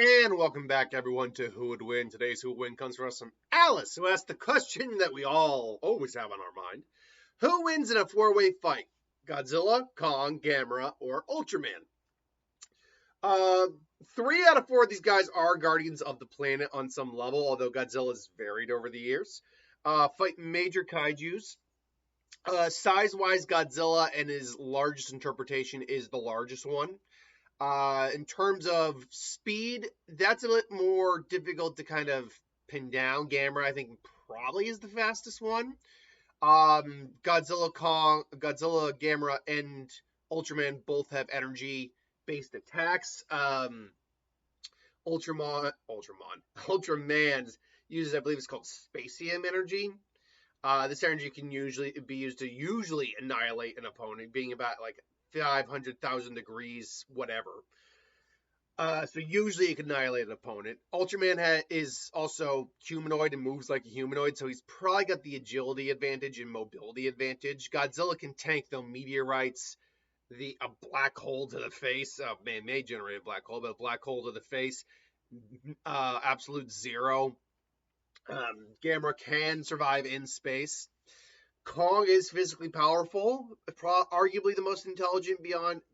And welcome back, everyone, to Who Would Win. Today's Who Would Win comes from us from Alice, who asked the question that we all always have on our mind. Who wins in a four-way fight? Godzilla, Kong, Gamera, or Ultraman? Uh, 3 out of 4 of these guys are guardians of the planet on some level, although Godzilla's varied over the years. Fight major kaijus. Size-wise, Godzilla and his largest interpretation is the largest one. In terms of speed, that's a bit more difficult to kind of pin down. Gamera, I think, probably is the fastest one. Godzilla, Gamera, and Ultraman both have energy-based attacks. Ultraman uses, I believe it's called spacium energy. This energy can usually be used to annihilate an opponent, being about like 500,000 degrees, whatever. So usually it can annihilate an opponent. Ultraman is also humanoid and moves like a humanoid, so he's probably got the agility advantage and mobility advantage. Godzilla can tank the meteorites, a black hole to the face. Man, may generate a black hole, but a black hole to the face, absolute zero. Gamera can survive in space. Kong is physically powerful, arguably the most intelligent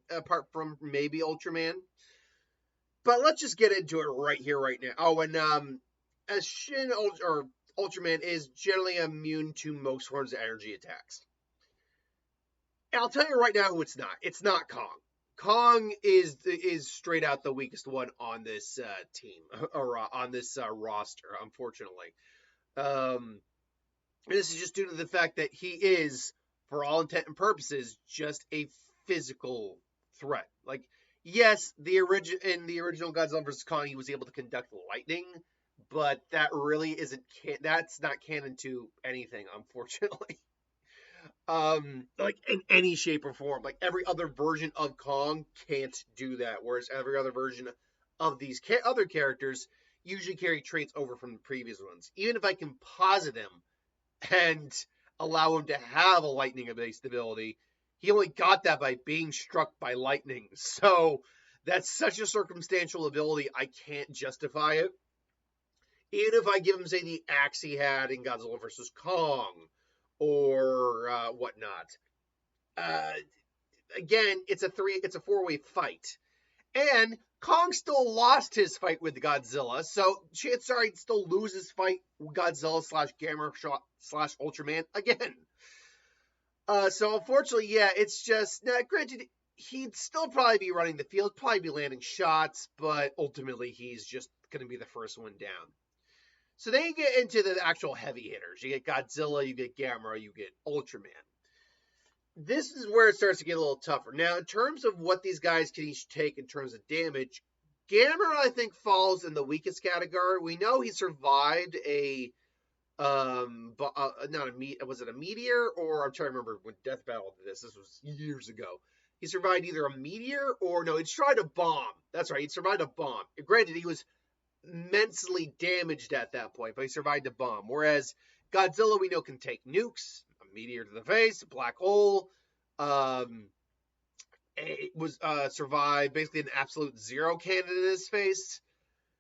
apart from maybe Ultraman. But let's just get into it right here, right now. Oh, and as Ultraman is generally immune to most forms of energy attacks. And I'll tell you right now who it's not. It's not Kong. Kong is straight out the weakest one on this team, or on this roster, unfortunately. This is just due to the fact that he is, for all intent and purposes, just a physical threat. Like, yes, in the original Godzilla vs. Kong, he was able to conduct lightning, but that really that's not canon to anything, unfortunately. Like in any shape or form. Like every other version of Kong can't do that, whereas every other version of these other characters usually carry traits over from the previous ones. Even if I can posit him and allow him to have a lightning-based ability, he only got that by being struck by lightning. So that's such a circumstantial ability, I can't justify it. Even if I give him, say, the axe he had in Godzilla vs. Kong, or whatnot. Again, it's a four-way fight. And Kong still lost his fight with Godzilla, so chances are he'd still lose his fight with Godzilla / Gamera / Ultraman again. So unfortunately, yeah, it's just, now granted, he'd still probably be running the field, probably be landing shots, but ultimately he's just going to be the first one down. So then you get into the actual heavy hitters. You get Godzilla, you get Gamera, you get Ultraman. This is where it starts to get a little tougher. Now, in terms of what these guys can each take in terms of damage, Gamera, I think, falls in the weakest category. We know he survived was it a meteor, or I'm trying to remember when Death Battle did this. This was years ago. He survived either a meteor or, no, he survived a bomb. That's right, he survived a bomb. Granted, he was immensely damaged at that point, but he survived a bomb. Whereas Godzilla, we know, can take nukes, a meteor to the face, a black hole. It was survived basically an absolute zero cannon in his face.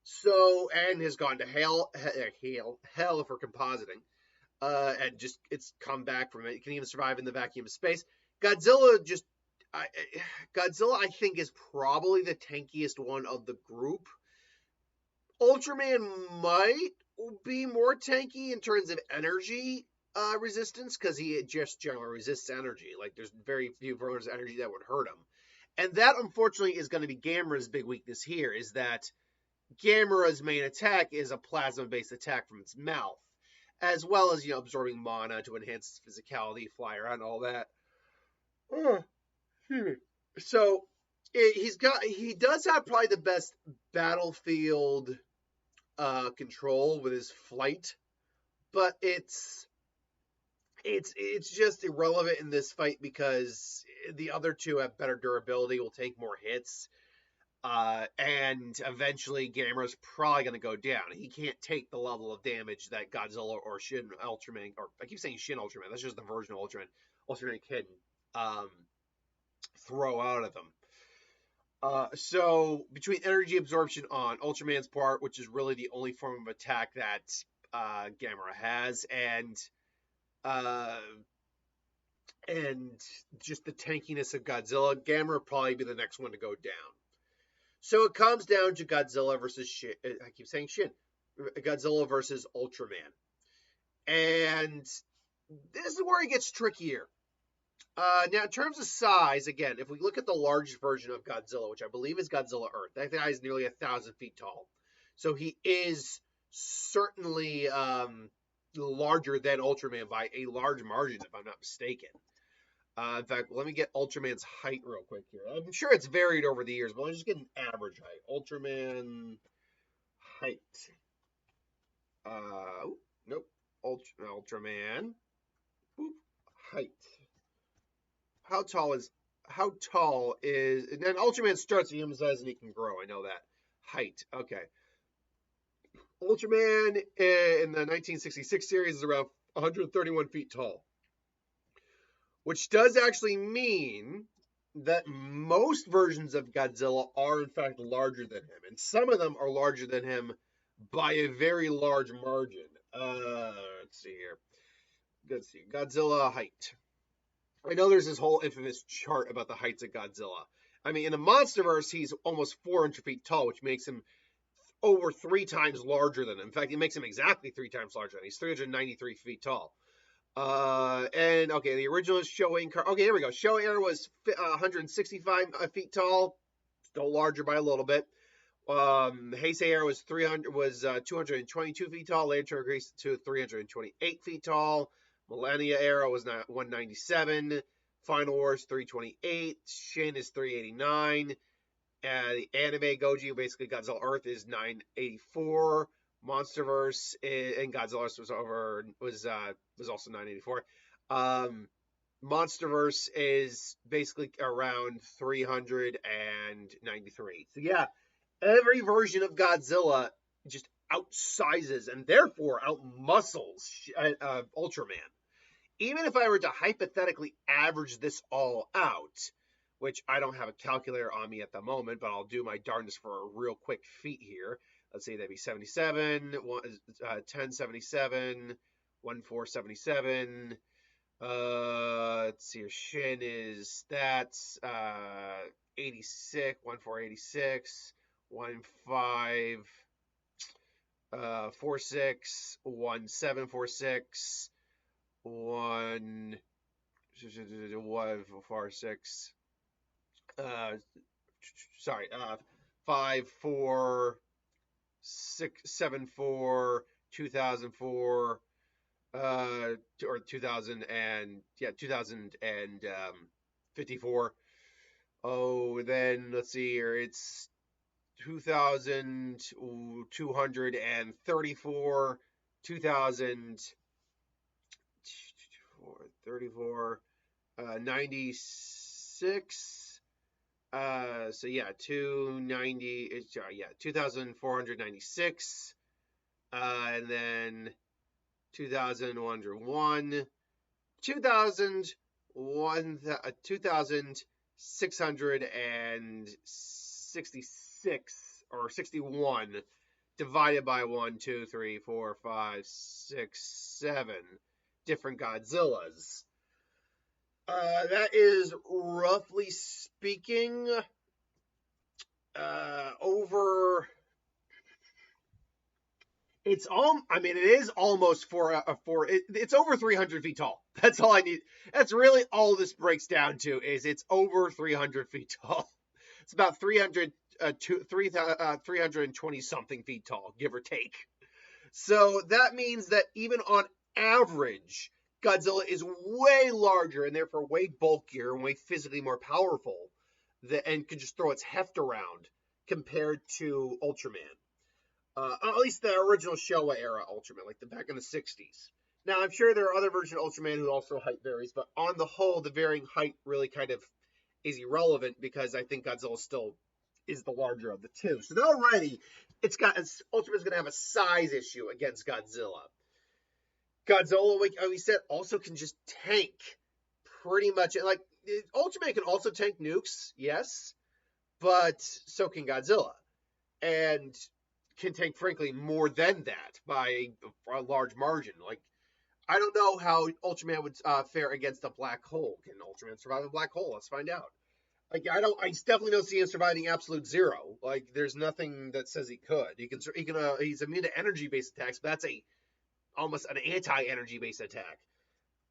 So, and has gone to hell if we're compositing. And just, it's come back from it. It can even survive in the vacuum of space. Godzilla, I think, is probably the tankiest one of the group. Ultraman might be more tanky in terms of energy resistance, because he just generally resists energy. Like, there's very few forms of energy that would hurt him. And that, unfortunately, is going to be Gamera's big weakness here, is that Gamera's main attack is a plasma-based attack from its mouth, as well as, absorbing mana to enhance its physicality, fly around, all that. So, he does have probably the best battlefield control with his flight, but it's just irrelevant in this fight because the other two have better durability, will take more hits, and eventually Gamera's probably going to go down. He can't take the level of damage that Godzilla or Shin Ultraman, or I keep saying Shin Ultraman, that's just the version of Ultraman can throw out of them. So between energy absorption on Ultraman's part, which is really the only form of attack that Gamera has, uh, and just the tankiness of Godzilla, Gamera will probably be the next one to go down. So it comes down to Godzilla versus Shin. I keep saying Shin. Godzilla versus Ultraman, and this is where it gets trickier. Now, in terms of size, again, if we look at the largest version of Godzilla, which I believe is Godzilla Earth, that guy is nearly 1,000 feet tall. So he is certainly larger than Ultraman by a large margin, if I'm not mistaken. In fact, let me get Ultraman's height real quick here. I'm sure it's varied over the years, but let's just get an average height. Ultraman height. Nope. Ultraman. Boop. Height. How tall is and then Ultraman starts at human size and he can grow. I know that. Height. Okay. Ultraman in the 1966 series is around 131 feet tall, which does actually mean that most versions of Godzilla are in fact larger than him, and some of them are larger than him by a very large margin. Let's see here. Let's see. Godzilla height. I know there's this whole infamous chart about the heights of Godzilla. I mean, in the MonsterVerse, he's almost 400 feet tall, which makes him over 3 times larger than him. In fact, it makes him exactly 3 times larger than him. He's 393 feet tall. And okay, the original is Showa. Okay, here we go. Showa era was 165 feet tall, still larger by a little bit. Heisei era was 222 feet tall. Later increased to 328 feet tall. Millennia era was 197. Final Wars 328. Shin is 389. The anime Goji, basically Godzilla Earth, is 984. MonsterVerse and Godzilla was also 984. MonsterVerse is basically around 393. So yeah, every version of Godzilla just outsizes and therefore outmuscles Ultraman. Even if I were to hypothetically average this all out, which I don't have a calculator on me at the moment, but I'll do my darndest for a real quick feat here. Let's see, that'd be 77, 1077, 1477. Let's see, Shin is that's 86, 1486, 1546, 1746, 146. Sorry, 5474, 2004, or 2000 and 2054. Oh, then let's see here. It's 2234, 2034, 96. So yeah, 290. Yeah, 2496. And then 2101, 2666 or 61 divided by 1, 2, 3, 4, 5, 6, 7 different Godzillas. That is roughly speaking over. It's it is almost it's over 300 feet tall. That's all I need. That's really all this breaks down to is it's over 300 feet tall. It's about 320 something feet tall, give or take. So that means that even on average, Godzilla is way larger and therefore way bulkier and way physically more powerful and can just throw its heft around compared to Ultraman. At least the original Showa era Ultraman, like the back in the 60s. Now, I'm sure there are other versions of Ultraman who also height varies, but on the whole, the varying height really kind of is irrelevant because I think Godzilla still is the larger of the two. So already, Ultraman's going to have a size issue against Godzilla. Godzilla, like we said, also can just tank pretty much. Like Ultraman can also tank nukes, yes, but so can Godzilla, and can take, frankly, more than that by a large margin. Like, I don't know how Ultraman would fare against a black hole. Can Ultraman survive a black hole? Let's find out. Like, I don't. I definitely don't see him surviving absolute zero. Like, there's nothing that says he could. He can. He can. He's immune to energy-based attacks, but that's a almost an anti-energy-based attack.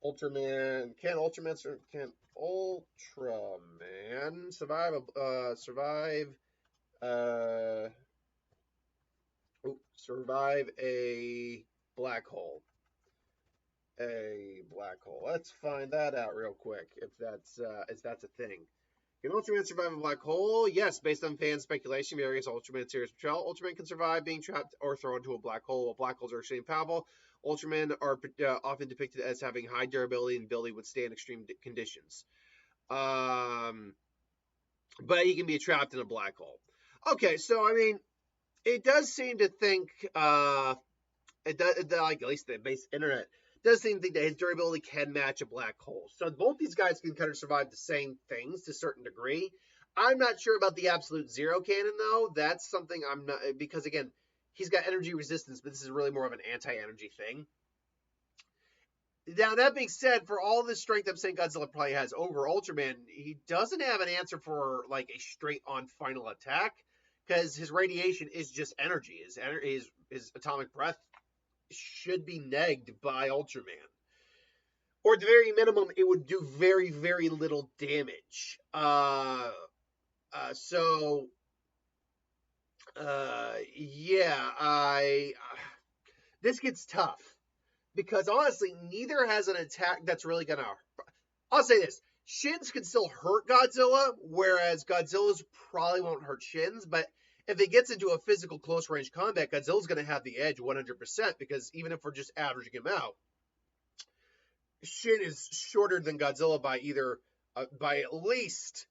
Ultraman can Ultraman uh survive a black hole? A black hole. Let's find that out real quick if that's a thing. Can Ultraman survive a black hole? Yes, based on fan speculation, various Ultraman series portrayal, Ultraman can survive being trapped or thrown into a black hole. While black holes are extremely powerful, Ultraman are often depicted as having high durability and ability to withstand extreme conditions. Um, but he can be trapped in a black hole. Okay, so I mean, it does seem to think, like at least the base internet does seem to think that his durability can match a black hole. So both these guys can kind of survive the same things to a certain degree. I'm not sure about the absolute zero cannon though. That's something I'm not, because again, he's got energy resistance, but this is really more of an anti-energy thing. Now, that being said, for all the strength I'm saying Godzilla probably has over Ultraman, he doesn't have an answer for like a straight-on final attack because his radiation is just energy. His atomic breath should be negged by Ultraman, or at the very minimum, it would do very, very little damage. So, yeah, this gets tough because honestly, neither has an attack that's really gonna. I'll say this: Shins can still hurt Godzilla, whereas Godzilla's probably won't hurt Shins. But if it gets into a physical close range combat, Godzilla's going to have the edge 100% because even if we're just averaging him out, Shin is shorter than Godzilla by at least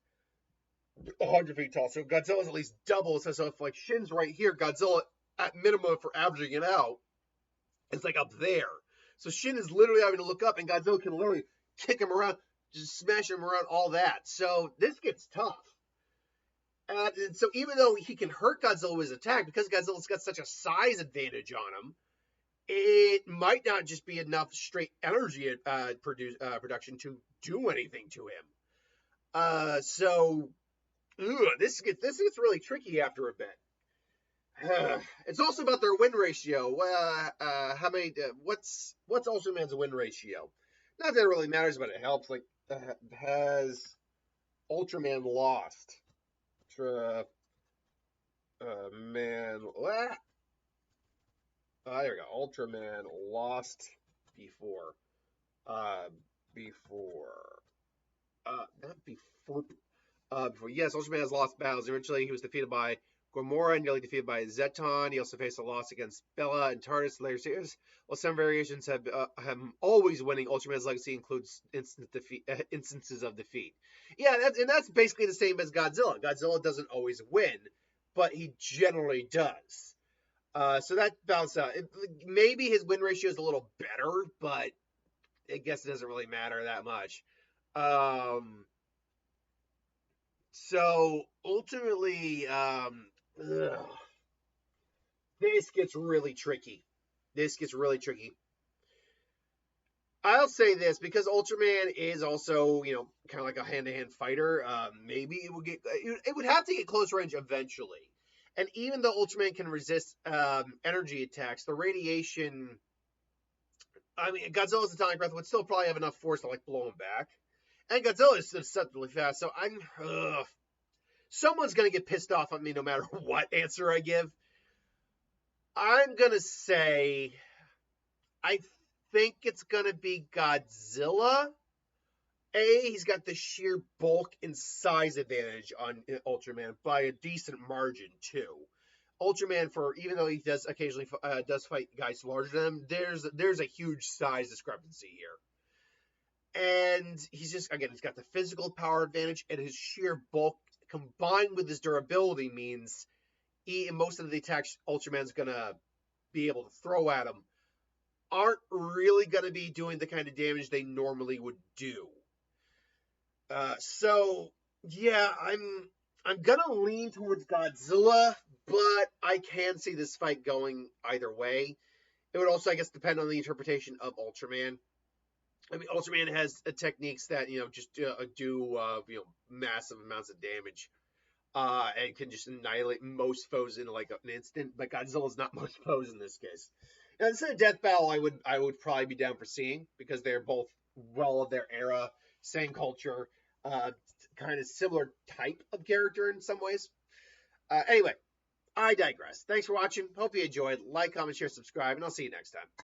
100 feet tall. So Godzilla's at least double. So if like Shin's right here, Godzilla at minimum for averaging it out is like up there. So Shin is literally having to look up, and Godzilla can literally kick him around, just smash him around, all that. So this gets tough. And so even though he can hurt Godzilla with his attack, because Godzilla's got such a size advantage on him, it might not just be enough straight energy production to do anything to him. So this gets really tricky after a bit. It's also about their win ratio. How many? What's Ultraman's win ratio? Not that it really matters, but it helps. Like, has Ultraman lost? Man, there we go. Ultraman lost before. Not before. Yes, Ultraman has lost battles. Eventually, he was defeated by Gamera and nearly defeated by Zeton. He also faced a loss against Bella and Tardis later series. While some variations have always winning, Ultraman's legacy includes instances of defeat. Yeah, that's basically the same as Godzilla. Godzilla doesn't always win, but he generally does. So that balances out. Maybe his win ratio is a little better, but I guess it doesn't really matter that much. So ultimately, this gets really tricky. I'll say this because Ultraman is also, kind of like a hand-to-hand fighter. Maybe it would have to get close range eventually. And even though Ultraman can resist energy attacks, the radiation. I mean, Godzilla's atomic breath would still probably have enough force to like blow him back. And Godzilla is deceptively fast, so someone's gonna get pissed off at me no matter what answer I give. I'm gonna say I think it's gonna be Godzilla. He's got the sheer bulk and size advantage on Ultraman by a decent margin too. Ultraman, even though he does occasionally does fight guys larger than him, there's a huge size discrepancy here. And he's got the physical power advantage, and his sheer bulk combined with his durability means most of the attacks Ultraman's gonna be able to throw at him aren't really gonna be doing the kind of damage they normally would do. So yeah, I'm gonna lean towards Godzilla, but I can see this fight going either way. It would also, I guess, depend on the interpretation of Ultraman. I mean, Ultraman has techniques that just do massive amounts of damage, and can just annihilate most foes in like an instant. But Godzilla's not most foes in this case. Now, instead of Death Battle, I would probably be down for seeing, because they're both well of their era, same culture, uh, kind of similar type of character in some ways. Anyway, I digress. Thanks for watching. Hope you enjoyed. Like, comment, share, subscribe, and I'll see you next time.